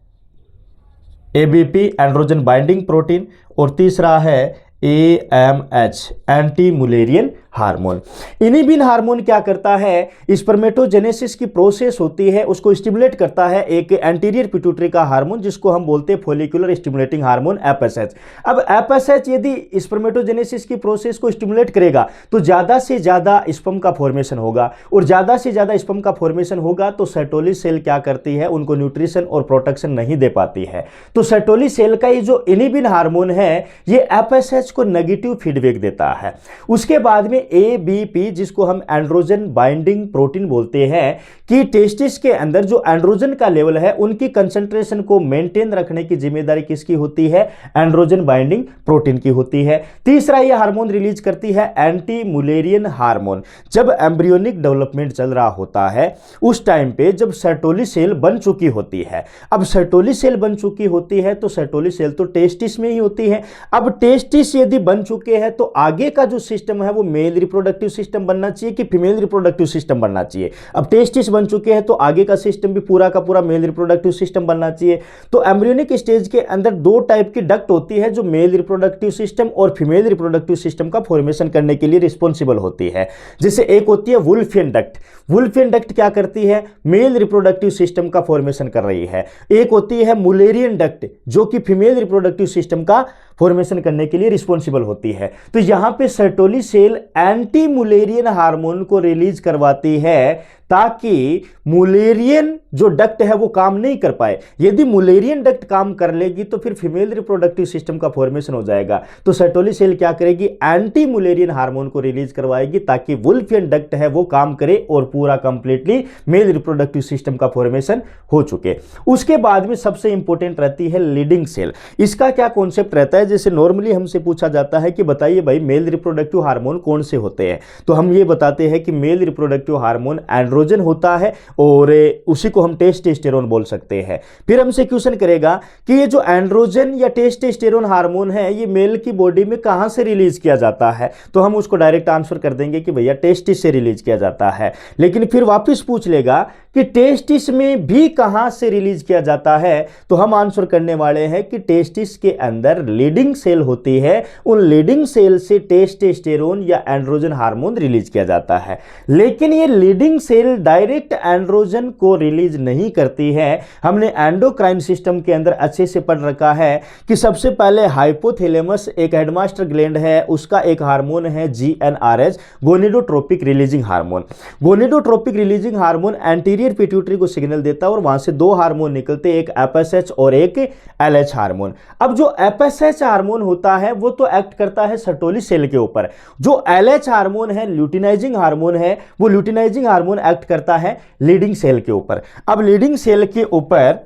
एबीपी एंड्रोजन बाइंडिंग प्रोटीन, और तीसरा है AMH anti Mullerian hormone. Inhibin hormone क्या करता है, स्पर्मेटोजेनेसिस की प्रोसेस होती है उसको स्टिमुलेट करता है एक एंटीरियर पिट्यूटरी का हार्मोन जिसको हम बोलते हैं फॉलिकुलर स्टिमुलेटिंग हार्मोन एफएसएच। अब एफएसएच यदि स्पर्मेटोजेनेसिस की प्रोसेस को स्टिमुलेट करेगा तो ज्यादा से ज्यादा स्पर्म का फॉर्मेशन होगा, और ज्यादा से ज्यादा स्पर्म का फॉर्मेशन होगा तो सर्टोली सेल क्या करती है, उनको न्यूट्रिशन और प्रोटेक्शन नहीं दे पाती है। तो सर्टोली सेल का ये जो इनिबिन हार्मोन है ये एफएसएच को नेगेटिव फीडबैक देता है। उसके बाद में एबीपी जिसको हम एंड्रोजन बाइंडिंग प्रोटीन बोलते हैं कि टेस्टिस के अंदर जो एंड्रोजन का लेवल है उनकी कंसंट्रेशन को मेंटेन रखने की जिम्मेदारी किसकी होती है, एंड्रोजन बाइंडिंग प्रोटीन की होती है। तीसरा ये हार्मोन रिलीज करती है एंटी मुलेरियन हार्मोन। जब एम्ब्रियोनिक डेवलपमेंट चल रहा होता है उस टाइम पे जब सर्टोली सेल बन चुकी होती है, अब सर्टोली सेल बन चुकी होती है तो सर्टोली सेल तो टेस्टिस में ही होती है। अब टेस्टिस यदि बन चुके हैं तो आगे का जो सिस्टम है वो मेल रिप्रोडक्टिव सिस्टम बनना चाहिए कि फीमेल रिप्रोडक्टिव सिस्टम बनना चाहिए। अब टेस्टिस बन चुके हैं तो आगे का सिस्टम भी पूरा का पूरा मेल रिप्रोडक्टिव सिस्टम बनना चाहिए। तो एम्ब्रियोनिक स्टेज के अंदर दो टाइप की डक्ट होती है जो मेल रिप्रोडक्टिव सिस्टम और फीमेल रिप्रोडक्टिव सिस्टम का फॉर्मेशन करने के लिए रिस्पॉन्सिबल होती है। जैसे एक होती है वुल्फियन डक्ट, वुल्फियन डक्ट क्या करती है, मेल रिप्रोडक्टिव सिस्टम का फॉर्मेशन कर रही है। एक होती है मुलेरियन डक्ट जो कि फीमेल रिप्रोडक्टिव सिस्टम का फॉर्मेशन करने के लिए रिस्पॉन्सिबल होती है। तो यहां पे Sertoli cell anti Mullerian hormone को रिलीज करवाती है ताकि मुलेरियन जो डक्ट है वो काम नहीं कर पाए। यदि मुलेरियन डक्ट काम कर लेगी तो फिर फीमेल रिप्रोडक्टिव सिस्टम का फॉर्मेशन हो जाएगा। तो सर्टोली सेल क्या करेगी, एंटी मुलेरियन हार्मोन को रिलीज करवाएगी ताकि वुल्फियन डक्ट है वो काम करे और पूरा कंप्लीटली मेल रिप्रोडक्टिव सिस्टम का फॉर्मेशन हो चुके। उसके बाद में सबसे इंपॉर्टेंट रहती है लीडिंग सेल। इसका क्या कॉन्सेप्ट रहता है, जैसे नॉर्मली हमसे पूछा जाता है कि बताइए भाई मेल रिप्रोडक्टिव हार्मोन कौन से होते हैं, तो हम ये बताते हैं कि मेल रिप्रोडक्टिव हार्मोन एंड्रोजन होता है और उसी को हम टेस्टोस्टेरोन बोल सकते हैं। फिर हमसे क्वेश्चन करेगा कि ये जो एंड्रोजन या टेस्टोस्टेरोन हार्मोन है ये मेल की बॉडी में कहां से रिलीज किया जाता है, तो हम उसको डायरेक्ट आंसर कर देंगे कि भैया टेस्टिस से रिलीज किया जाता है। लेकिन फिर वापस पूछ लेगा कि टेस्टिस में भी कहां से रिलीज किया जाता है, तो हम आंसर करने वाले हैं कि टेस्टिस के अंदर लीडिंग सेल होती है, उन लीडिंग सेल से टेस्टोस्टेरोन या एंड्रोजन हार्मोन रिलीज किया जाता है। लेकिन ये लीडिंग सेल डायरेक्ट एंड्रोजन को रिलीज नहीं करती है। हमने एंडोक्राइन सिस्टम के अंदर अच्छे से पढ़ रखा है कि सबसे पहले हाइपोथैलेमस एक हेडमास्टर ग्लैंड है, उसका एक हार्मोन है GnRH, gonadotropic releasing hormone. Gonadotropic releasing hormone anterior pituitary को सिग्नल देता है और वहां से दो हार्मोन निकलते हैं, एक एफएसएच और एक एलएच हार्मोन। अब जो एफएसएच हार्मोन होता है वो तो एक्ट करता है सर्टोली सेल के ऊपर, जो एलएच हार्मोन है ल्यूटिनाइजिंग हार्मोन है, वो ल्यूटिनाइजिंग हार्मोन एक्ट करता है लीडिंग सेल के ऊपर। अब लीडिंग सेल के ऊपर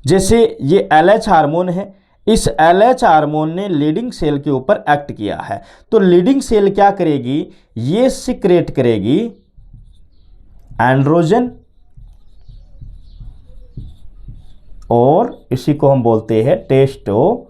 जैसे ये एलएच हार्मोन है, इस एलएच हार्मोन ने लीडिंग सेल के ऊपर एक्ट किया है, तो लीडिंग सेल क्या करेगी, ये सिक्रेट करेगी एंड्रोजन और इसी को हम बोलते हैं टेस्टोस्टेरोन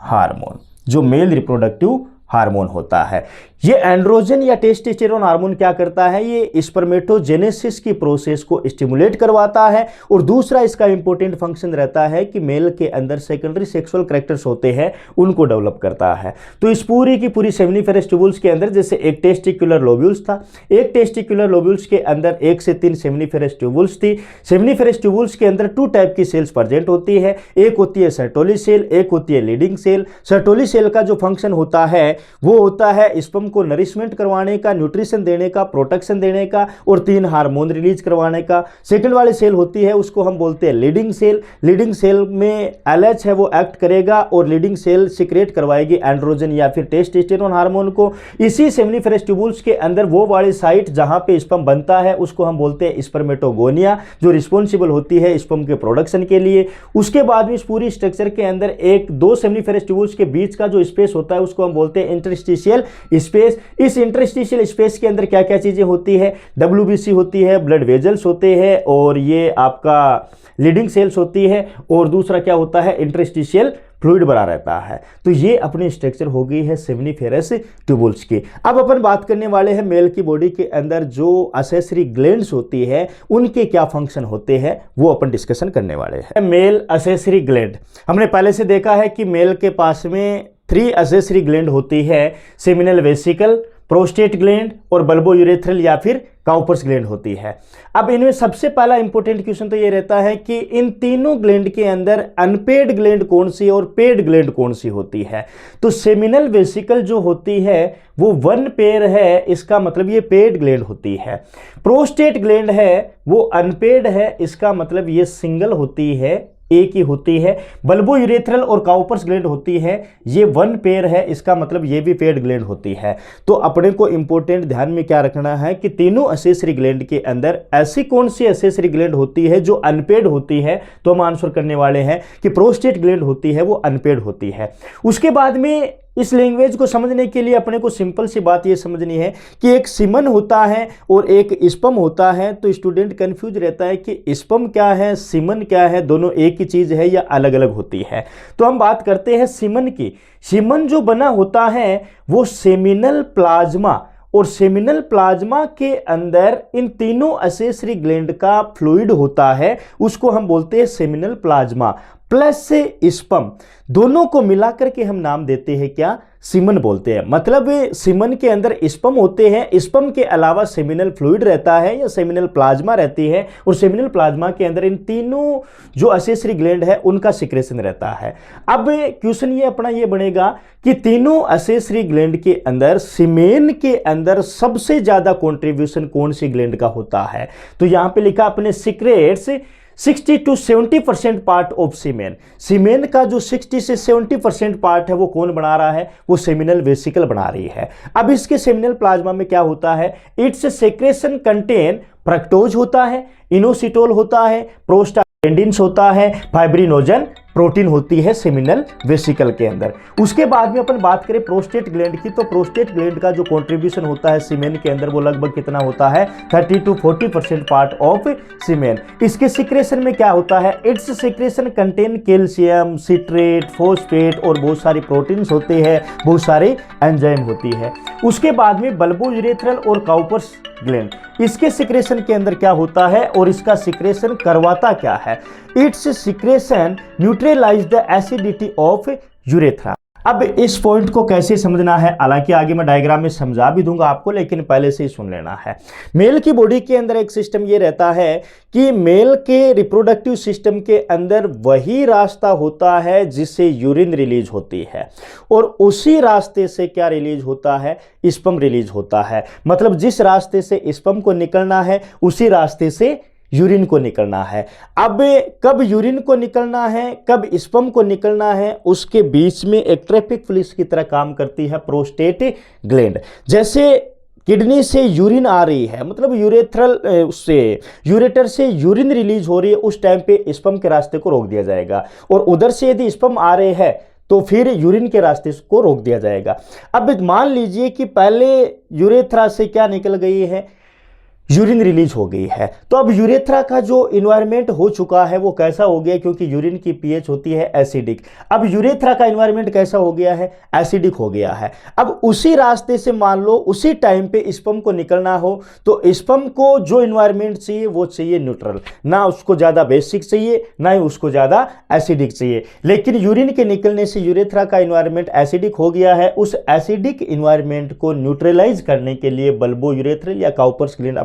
हार्मोन जो मेल रिप्रोडक्टिव हार्मोन होता है। ये एंड्रोजन या टेस्टोस्टेरोन हार्मोन क्या करता है, ये स्पर्मेटोजेनेसिस की प्रोसेस को स्टिमुलेट करवाता है। और दूसरा इसका इंपॉर्टेंट फंक्शन रहता है कि मेल के अंदर सेकेंडरी सेक्सुअल कैरेक्टर्स होते हैं उनको डेवलप करता है। तो इस पूरी की पूरी सेमिनिफेरस ट्यूबुल्स के अंदर जैसे एक टेस्टिकुलर लोब्यूल्स था, एक टेस्टिकुलर लोब्यूल्स के अंदर 1 से 3 सेमिनिफेरस ट्यूबुल्स थी। सेमिनिफेरस ट्यूबुल्स के अंदर 2 टाइप की सेल्स प्रेजेंट होती है, एक होती है सर्टोली सेल, एक होती है लीडिंग सेल। सर्टोली सेल का जो फंक्शन होता है वो होता है स्पर्म को नरिशमेंट करवाने का, न्यूट्रिशन देने का, प्रोटेक्शन देने का और 3 हार्मोन रिलीज करवाने का। सेकंड वाली सेल होती है उसको हम बोलते हैं लीडिंग सेल। लीडिंग सेल में एलएच है वो एक्ट करेगा और लीडिंग सेल सिक्रेट करवाएगी एंड्रोजन या फिर टेस्टोस्टेरोन हार्मोन को। इसी सेमिनिफेरस ट्यूबुल्स के अंदर वो वाली साइट जहां पे स्पर्म बनता है उसको हम बोलते हैं स्पर्मेटोगोनिया, जो रिस्पॉन्सिबल होती है स्पर्म के प्रोडक्शन के लिए। उसके बाद में इस पूरी स्ट्रक्चर के अंदर 1-2 सेमिनिफेरस ट्यूबुल्स के बीच का जो स्पेस होता है उसको हम बोलते हैं इंटरस्टिशियल स्पेस। इस इंटरस्टिशियल स्पेस के अंदर क्या क्या चीजें होती है, डब्ल्यूबीसी होती है, ब्लड वेजल्स होते हैं और ये आपका लीडिंग सेल्स होती है और दूसरा क्या होता है इंटरस्टिशियल फ्लूइड बना रहता है। तो ये अपनी स्ट्रक्चर हो गई है सेमिनिफेरस ट्यूबुल्स की। अब अपन बात करने वाले हैं मेल की बॉडी के अंदर जो असेसरी ग्लैंड्स होती है उनके क्या फंक्शन होते हैं वो अपन डिस्कशन करने वाले हैं। मेल असेसरी ग्लैंड हमने पहले से देखा है कि मेल के पास में 3 असेसरी ग्लैंड होती है, सेमिनल वेसिकल, प्रोस्टेट ग्लैंड और बल्बोयूरेथ्रल या फिर काउपर्स ग्लैंड होती है। अब इनमें सबसे पहला इंपॉर्टेंट क्वेश्चन तो ये रहता है कि इन तीनों ग्लैंड के अंदर अनपेड ग्लैंड कौन सी और पेड ग्लैंड कौन सी होती है। तो सेमिनल वेसिकल जो होती है वो 1 पेयर है, इसका मतलब ये पेड ग्लैंड होती है। प्रोस्टेट ग्लैंड है वो अनपेड है, इसका मतलब ये सिंगल होती है, एक ही होती है। बल्बोयूरेथ्रल और काउपर्स ग्लैंड होती है, ये 1 पेयर है, इसका मतलब ये भी पेड ग्लैंड होती है। तो अपने को इंपॉर्टेंट ध्यान में क्या रखना है कि तीनों असेसरी ग्लैंड के अंदर ऐसी कौन सी असेसरी ग्लैंड होती है जो अनपेड होती है। तो हम आंसर करने वाले हैं कि प्रोस्टेट ग्लैंड होती है, वो अनपेड होती है। उसके बाद में इस लैंग्वेज को समझने के लिए अपने को सिंपल सी बात ये समझनी है कि एक सीमन होता है और एक स्पर्म होता है। तो स्टूडेंट कंफ्यूज रहता है कि स्पर्म क्या है, सीमन क्या है, दोनों एक ही चीज है या अलग अलग होती है। तो हम बात करते हैं सीमन की। सीमन जो बना होता है वो सेमिनल प्लाज्मा, और सेमिनल प्लाज्मा के अंदर इन तीनों असेसरी ग्लैंड का फ्लूइड होता है, उसको हम बोलते हैं सेमिनल प्लाज्मा प्लस स्पर्म, दोनों को मिलाकर के हम नाम देते हैं क्या, सीमन बोलते हैं। मतलब सीमन के अंदर स्पर्म होते हैं, स्पर्म के अलावा सेमिनल फ्लूइड रहता है या सेमिनल प्लाज्मा रहती है, और सेमिनल प्लाज्मा के अंदर इन तीनों जो असेसरी ग्लैंड है उनका सिक्रेशन रहता है। अब क्वेश्चन ये अपना ये बनेगा कि तीनों असेसरी ग्लैंड के अंदर सीमेन के अंदर सबसे ज्यादा कॉन्ट्रीब्यूशन कौन सी ग्लैंड का होता है। तो यहां पे लिखा अपने सीक्रेट्स 60 to 70% पार्ट ऑफ सीमेन। सीमेन का जो 60 से 70% पार्ट है वो कौन बना रहा है, वो सेमिनल वेसिकल बना रही है। अब इसके सेमिनल प्लाज्मा में क्या होता है, इट्स सेक्रेशन कंटेन फ्रक्टोज होता है, इनोसिटोल होता है, प्रोस्टाग्लैंडिन्स होता है, फाइब्रिनोजन प्रोटीन होती है सेमिनल वेसिकल के अंदर। उसके बाद में अपन बात करें प्रोस्टेट ग्लैंड की, तो प्रोस्टेट ग्लैंड का जो कंट्रीब्यूशन होता है सीमेन के अंदर वो लगभग कितना होता है, 30 to 40% पार्ट ऑफ सीमेन। इसके सिक्रेशन में क्या होता है, its secretion contain calcium, citrate, phosphate और बहुत सारी प्रोटीन्स होते हैं, बहुत सारे एंजाइम होती है। उसके बाद में बल्बोयूरेथ्रल और काउपर्स ग्लैंड, इसके सिक्रेशन के अंदर क्या होता है और इसका सिक्रेशन करवाता क्या है, its secretion neutralise the acidity of urethra. अब इस पॉइंट को कैसे समझना है, हालांकि आगे मैं डायग्राम में समझा भी दूंगा आपको, लेकिन पहले से ही सुन लेना है। मेल की बॉडी के अंदर एक सिस्टम ये रहता है कि मेल के रिप्रोडक्टिव सिस्टम के अंदर वही रास्ता होता है जिससे यूरिन रिलीज होती है, और उसी रास्ते से क्या रिलीज होता है, स्पर्म रिलीज होता है। मतलब जिस रास्ते से स्पर्म को निकलना है उसी रास्ते से यूरिन को निकलना है। अब कब यूरिन को निकलना है, कब स्पर्म को निकलना है, उसके बीच में एक ट्रैफिक पुलिस की तरह काम करती है प्रोस्टेट ग्लैंड। जैसे किडनी से यूरिन आ रही है, मतलब यूरेटर से यूरिन रिलीज हो रही है, उस टाइम पे स्पर्म के रास्ते को रोक दिया जाएगा, और उधर से यदि स्पर्म आ रहे हैं तो फिर यूरिन के रास्ते को रोक दिया जाएगा। अब मान लीजिए कि पहले यूरेथ्रा से क्या निकल गई है, यूरिन रिलीज हो गई है। तो अब यूरेथ्रा का जो इन्वायरमेंट हो चुका है वो कैसा हो गया, क्योंकि यूरिन की पीएच होती है एसिडिक। अब यूरेथ्रा का इन्वायरमेंट कैसा हो गया है, एसिडिक हो गया है। अब उसी रास्ते से मान लो उसी टाइम पे स्पर्म को निकलना हो, तो स्पर्म को जो इन्वायरमेंट चाहिए वो चाहिए न्यूट्रल, ना उसको ज्यादा बेसिक चाहिए ना ही उसको ज्यादा एसिडिक चाहिए। लेकिन यूरिन के निकलने से यूरेथ्रा का इन्वायरमेंट एसिडिक हो गया है, उस एसिडिक इन्वायरमेंट को न्यूट्रलाइज करने के लिए बल्बोयूरेथ्रल या काउपर्स ग्लैंड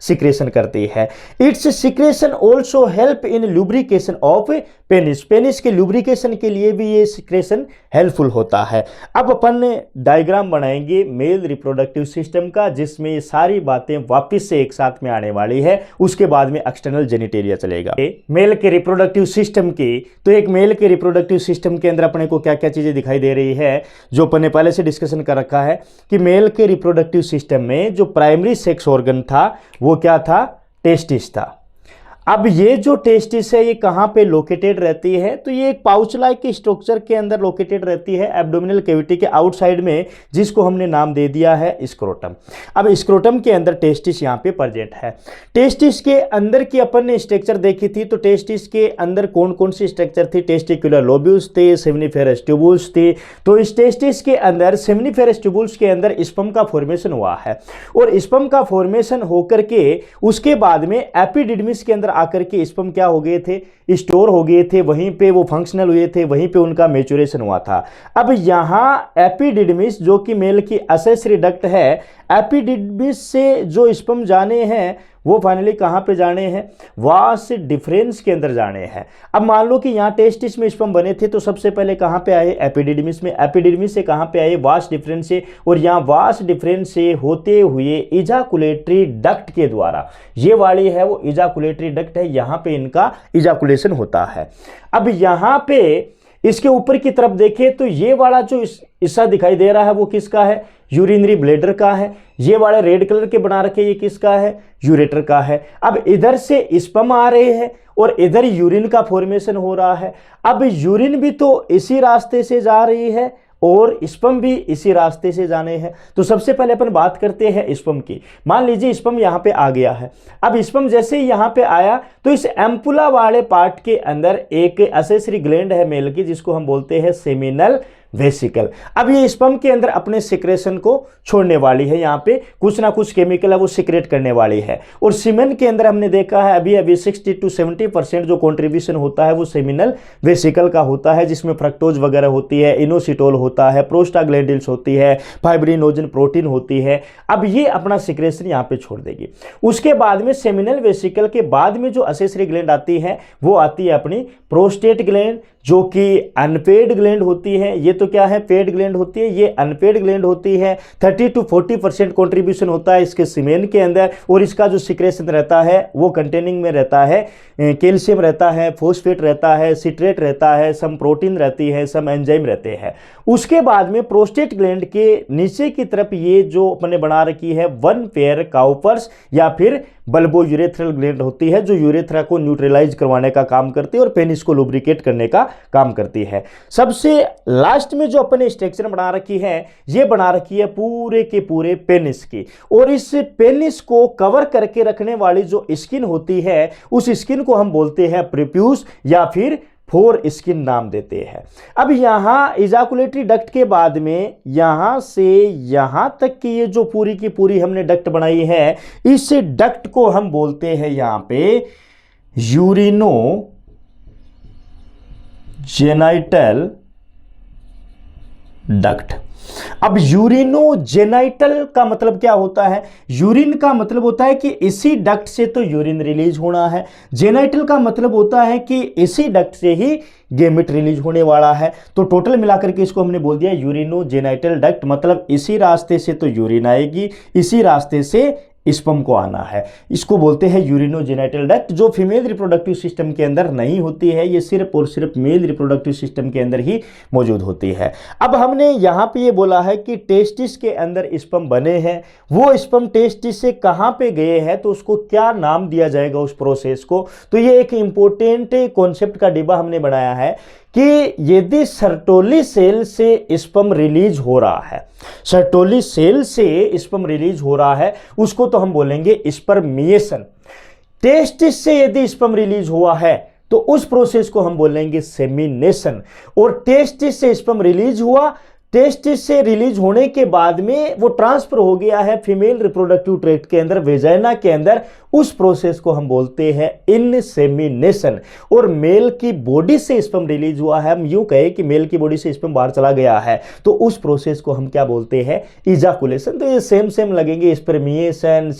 सिक्रेशन करती है। Its secretion also help in lubrication of penis, penis के लुब्रिकेशन के लिए भी ये सिक्रेशन हेल्पफुल होता है। अब अपन डायग्राम बनाएंगे मेल रिप्रोडक्टिव सिस्टम का, जिसमें ये सारी बातें वापस से एक साथ में आने वाली है, उसके बाद में एक्सटर्नल जेनिटेलिया चलेगा। मेल के रिप्रोडक्टिव सिस्टम की, तो एक मेल के रिप्रोडक्टिव सिस्टम के अंदर अपने को क्या क्या चीजें दिखाई दे रही है, जो अपन ने पहले से डिस्कशन कर रखा है कि मेल के रिप्रोडक्टिव सिस्टम में जो प्राइमरी सेक्स ऑर्गन था वो क्या था, टेस्टिस था। अब ये जो टेस्टिस है ये कहाँ पे लोकेटेड रहती है, तो ये एक पाउच लाइक स्ट्रक्चर के अंदर लोकेटेड रहती है एब्डोमिनल कैविटी के आउटसाइड में, जिसको हमने नाम दे दिया है स्क्रोटम। अब स्क्रोटम के अंदर टेस्टिस यहाँ पे प्रेजेंट है। टेस्टिस के अंदर की अपन ने स्ट्रक्चर देखी थी, तो टेस्टिस के अंदर कौन कौन सी स्ट्रक्चर थी, टेस्टिकुलर लोब्यूल्स थे, सेमिनिफेरस ट्यूबुल्स थे। तो इस टेस्टिस के अंदर सेमिनिफेरस ट्यूबुल्स के अंदर स्पर्म का फॉर्मेशन हुआ है, और स्पर्म का फॉर्मेशन होकर के उसके बाद में एपिडिडमिस के अंदर आकर के स्पर्म क्या हो गए थे, स्टोर हो गए थे, वहीं पे वो फंक्शनल हुए थे, वहीं पे उनका मैच्योरेशन हुआ था। अब यहाँ एपिडिडमिस जो कि मेल की असेसरी डक्ट है, एपिडिडमिस से जो स्पर्म जाने हैं वो फाइनली कहाँ पे जाने हैं, वास डिफरेंस के अंदर जाने हैं। अब मान लो कि यहाँ टेस्टिस में स्पर्म बने थे तो सबसे पहले कहाँ पे आए, एपिडिडमिस में, एपिडिडमिस से कहाँ पे आए, वास डिफरेंस से, और यहाँ वास डिफरेंस से होते हुए इजाकुलेटरी डक्ट के द्वारा, ये वाली है वो इजाकुलेटरी डक्ट है, यहाँ पे इनका इजाकुलेशन होता है। अब यहाँ पे इसके ऊपर की तरफ देखें तो ये वाला जो हिस्सा दिखाई दे रहा है वो किसका है, यूरिनरी ब्लैडर का है। ये वाले रेड कलर के बना रखे ये किसका है, यूरेटर का है। अब इधर से स्पर्म आ रहे हैं और इधर यूरिन का फॉर्मेशन हो रहा है। अब यूरिन भी तो इसी रास्ते से जा रही है और स्पर्म भी इसी रास्ते से जाने हैं। तो सबसे पहले अपन बात करते हैं स्पर्म की। मान लीजिए स्पर्म यहाँ पे आ गया है। अब स्पर्म जैसे ही यहाँ पे आया तो इस एम्पुला वाले पार्ट के अंदर एक एसेसरी ग्लैंड है मेल की, जिसको हम बोलते हैं सेमिनल वेसिकल। अब ये स्पर्म के अंदर अपने सिक्रेशन को छोड़ने वाली है, यहाँ पे कुछ ना कुछ केमिकल है वो सिक्रेट करने वाली है। और सीमेन के अंदर हमने देखा है अभी 60 to 70% जो कंट्रीब्यूशन होता है वो सेमिनल वेसिकल का होता है, जिसमें फ्रक्टोज वगैरह होती है, इनोसिटोल होता है, प्रोस्टाग्लैंडिन्स होती है, फाइब्रिनोजन प्रोटीन होती है। अब ये अपना सिक्रेशन यहाँ पे छोड़ देगी। उसके बाद में सेमिनल वेसिकल के बाद में जो एसेसरी ग्लैंड आती है वो आती है अपनी प्रोस्टेट ग्लैंड, जो कि अनपेड ग्लैंड होती है। ये तो क्या है, पेड ग्लैंड होती है, ये अनपेड ग्लैंड होती है। 30 to 40% कंट्रीब्यूशन होता है इसके सीमेन के अंदर, और इसका जो सिक्रेशन रहता है वो कंटेनिंग में रहता है कैल्शियम रहता है, फोस्फेट रहता है, सिट्रेट रहता है, सम प्रोटीन रहती है, सम एंजाइम रहते हैं। उसके बाद में प्रोस्टेट ग्लैंड के नीचे की तरफ ये जो अपने बना रखी है वन पेयर काउपर्स या फिर बल्बो यूरेथ्रल ग्लैंड होती है, जो यूरेथ्रा को न्यूट्रलाइज करवाने का काम करती है और पेनिस को लुब्रिकेट करने का काम करती है। सबसे लास्ट में जो अपने स्ट्रक्चर बना रखी है ये बना रखी है पूरे के पूरे पेनिस की, और इस पेनिस को कवर करके रखने वाली जो स्किन होती है उस स्किन को हम बोलते हैं प्रीप्यूस या फिर फोर स्किन नाम देते हैं। अब यहां इजाकुलेटरी डक्ट के बाद में यहां से यहां तक की ये जो पूरी की पूरी हमने डक्ट बनाई है, इस डक्ट को हम बोलते हैं यहां पे यूरिनो जेनाइटल डक्ट। अब यूरिनोजेनाइटल का मतलब क्या होता है, यूरिन का मतलब होता है कि इसी डक्ट से तो यूरिन रिलीज होना है, जेनाइटल का मतलब होता है कि इसी डक्ट से ही गेमिट रिलीज होने वाला है। तो टोटल मिलाकर के इसको हमने बोल दिया यूरिनोजेनाइटल डक्ट, मतलब इसी रास्ते से तो यूरिन आएगी, इसी रास्ते से स्पर्म को आना है। इसको बोलते हैं यूरिनोजेनाइटल डक्ट, जो फीमेल रिप्रोडक्टिव सिस्टम के अंदर नहीं होती है, ये सिर्फ और सिर्फ मेल रिप्रोडक्टिव सिस्टम के अंदर ही मौजूद होती है। अब हमने यहाँ पे ये बोला है कि टेस्टिस के अंदर स्पर्म बने हैं, वो स्पर्म टेस्टिस से कहाँ पे गए हैं तो उसको क्या नाम दिया जाएगा उस प्रोसेस को। तो ये एक इंपॉर्टेंट कॉन्सेप्ट का डिब्बा हमने बनाया है कि यदि सर्टोली सेल से स्पर्म रिलीज हो रहा है, सर्टोली सेल से स्पर्म रिलीज हो रहा है, उसको तो हम बोलेंगे स्पर्मिएशन। टेस्टिस से यदि स्पर्म रिलीज हुआ है तो उस प्रोसेस को हम बोलेंगे सेमिनेशन। और टेस्टिस से स्पर्म रिलीज हुआ, टेस्टिस से रिलीज होने के बाद में वो ट्रांसफर हो गया है फीमेल रिप्रोडक्टिव ट्रैक्ट के अंदर, वेजाइना के अंदर, उस प्रोसेस को हम बोलते हैं इनसेमिनेशन। और मेल की बॉडी से स्पर्म रिलीज हुआ है, हम यूं कहें कि मेल की बॉडी से स्पर्म बाहर चला गया है, तो उस प्रोसेस को हम क्या बोलते हैं, इजाकुलेशन। तो ये सेम लगेंगे, स्पर्मिएशन,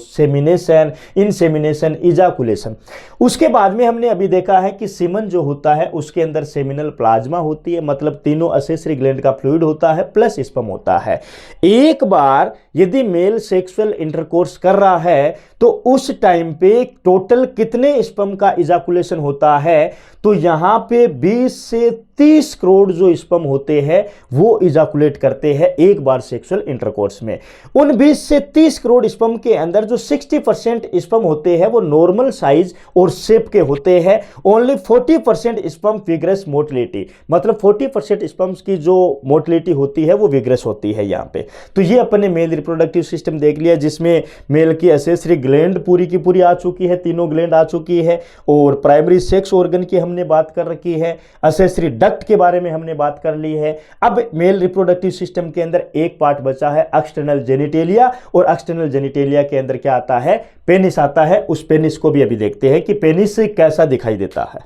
सेमिनेशन, इनसेमिनेशन, इजाकुलेशन। उसके बाद में हमने अभी देखा है कि सीमन जो होता है उसके अंदर सेमिनल प्लाज्मा होती है, मतलब तीनों एसेसरी ग्लैंड का फ्लूइड होता है प्लस स्पर्म होता है। एक बार यदि मेल सेक्सुअल इंटरकोर्स कर रहा है तो उस टाइम पे टोटल कितने स्पर्म का इजाकुलेशन होता है, तो यहां पे 20 से 30 करोड़ जो स्पर्म होते हैं वो इजाकुलेट करते हैं एक बार सेक्सुअल इंटरकोर्स में। उन 20 से 30 करोड़ स्पर्म के अंदर जो 60% स्पर्म होते हैं वो नॉर्मल साइज और शेप के होते हैं। ओनली 40% स्पर्म विग्रस मोटिलिटी, मतलब 40% स्पर्म्स की जो मोटिलिटी होती है वो विग्रस होती है यहाँ पे। तो ये अपने मेल रिप्रोडक्टिव सिस्टम देख लिया, जिसमें मेल की एसेसरी ग्लैंड पूरी की पूरी आ चुकी है, तीनों ग्लैंड आ चुकी है, और प्राइमरी सेक्स ऑर्गन की हमने बात कर रखी है, एक्सेसरी डक्ट के बारे में हमने बात कर ली है। अब मेल रिप्रोडक्टिव सिस्टम के अंदर एक पार्ट बचा है एक्सटर्नल जेनिटेलिया, और एक्सटर्नल जेनिटेलिया के अंदर क्या आता है, पेनिस आता है। उस पेनिस को भी अभी देखते हैं कि पेनिस कैसा दिखाई देता है।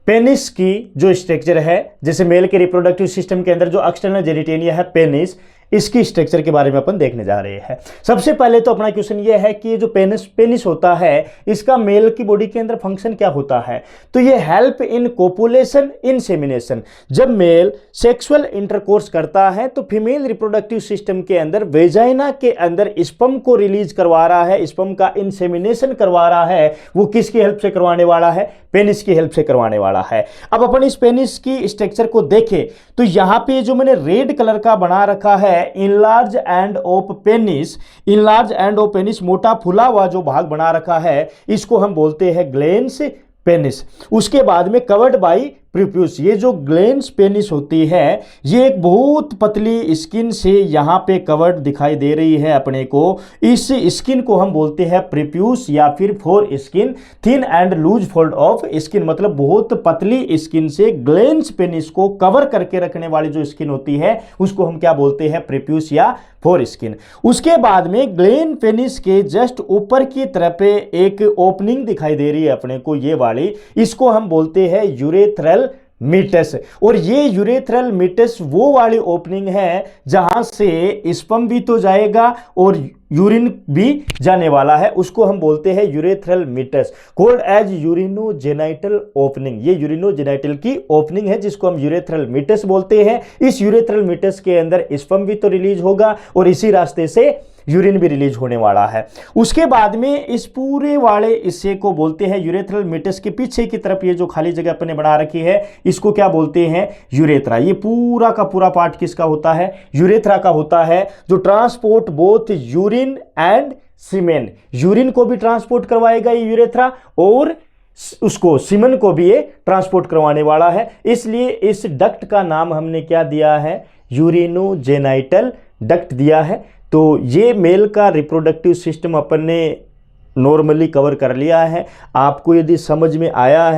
पेनिस की जो स्ट्रक्चर है, जैसे मेल के रिप्रोडक्टिव सिस्टम के अंदर जो एक्सटर्नल जेनिटेलिया है पेनिस, इसकी स्ट्रक्चर के बारे में अपन देखने जा रहे हैं। सबसे पहले तो अपना क्वेश्चन ये है कि जो पेनिस होता है, इसका मेल की बॉडी के अंदर फंक्शन क्या होता है। तो ये हेल्प इन कोपुलेशन, इंसेमिनेशन। जब मेल सेक्सुअल इंटरकोर्स करता है तो फीमेल रिप्रोडक्टिव सिस्टम के अंदर वेजाइना के अंदर स्पर्म को रिलीज करवा रहा है, स्पर्म का इंसेमिनेशन करवा रहा है। वो किसकी हेल्प से करवाने वाला है, पेनिस की हेल्प से करवाने वाला है। अब अपन इस पेनिस की स्ट्रक्चर को देखें तो यहां पे जो मैंने रेड कलर का बना रखा है, enlarge end of penis, enlarge end of penis, मोटा फुला हुआ जो भाग बना रखा है, इसको हम बोलते हैं ग्लैंस पेनिस। उसके बाद में कवर्ड बाई प्रीप्यूस। ये जो ग्लैंस पेनिस होती है, ये एक बहुत पतली स्किन से यहां पे कवर्ड दिखाई दे रही है अपने को। इस स्किन को हम बोलते हैं प्रीप्यूस या फिर foreskin, thin and loose fold of skin, मतलब बहुत पतली स्किन से ग्लैंस पेनिस को कवर करके रखने वाली जो स्किन होती है, उसको हम क्या बोलते हैं, प्रीप्यूस या फोर स्किन। उसके बाद में ग्लैंड पेनिस के जस्ट ऊपर की तरफ पे एक ओपनिंग दिखाई दे रही है अपने को, ये वाली, इसको हम बोलते हैं यूरेथ्रल मीटस। और ये यूरेथ्रल मीटस वो वाली ओपनिंग है जहां से स्पर्म भी तो जाएगा और यूरिन भी जाने वाला है, उसको हम बोलते हैं urethral meatus, called as urinogenital opening. ये यूरिनोजेनाइटल की ओपनिंग है जिसको हम यूरेथ्रल मीटस बोलते हैं। इस यूरेथ्रल मीटस के अंदर स्पर्म भी तो रिलीज होगा और इसी रास्ते से यूरिन भी रिलीज होने वाला है। उसके बाद में इस पूरे वाले हिस्से को बोलते हैं यूरेथ्रल मीटस के पीछे की तरफ ये जो खाली जगह अपने बना रखी है, इसको क्या बोलते हैं, यूरेथ्रा। ये पूरा का पूरा पार्ट किसका होता है, यूरेथ्रा का होता है, जो transport both urine and semen, urine को भी ट्रांसपोर्ट करवाएगा ये यूरेथ्रा, और उसको सीमन को भी ये ट्रांसपोर्ट करवाने वाला है। इसलिए इस डक्ट का नाम हमने क्या दिया है, यूरिनोजेनाइटल डक्ट दिया है। तो ये मेल का रिप्रोडक्टिव सिस्टम अपन ने नॉर्मली कवर कर लिया है। आपको यदि समझ में आया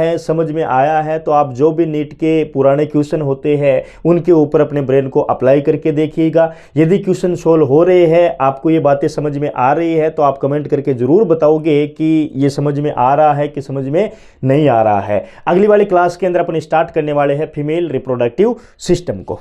है तो आप जो भी नीट के पुराने क्वेश्चन होते हैं उनके ऊपर अपने ब्रेन को अप्लाई करके देखिएगा। यदि क्वेश्चन सोल्व हो रहे हैं, आपको ये बातें समझ में आ रही है, तो आप कमेंट करके ज़रूर बताओगे कि ये समझ में आ रहा है कि समझ में नहीं आ रहा है। अगली वाली क्लास के अंदर अपन स्टार्ट करने वाले हैं फीमेल रिप्रोडक्टिव सिस्टम को।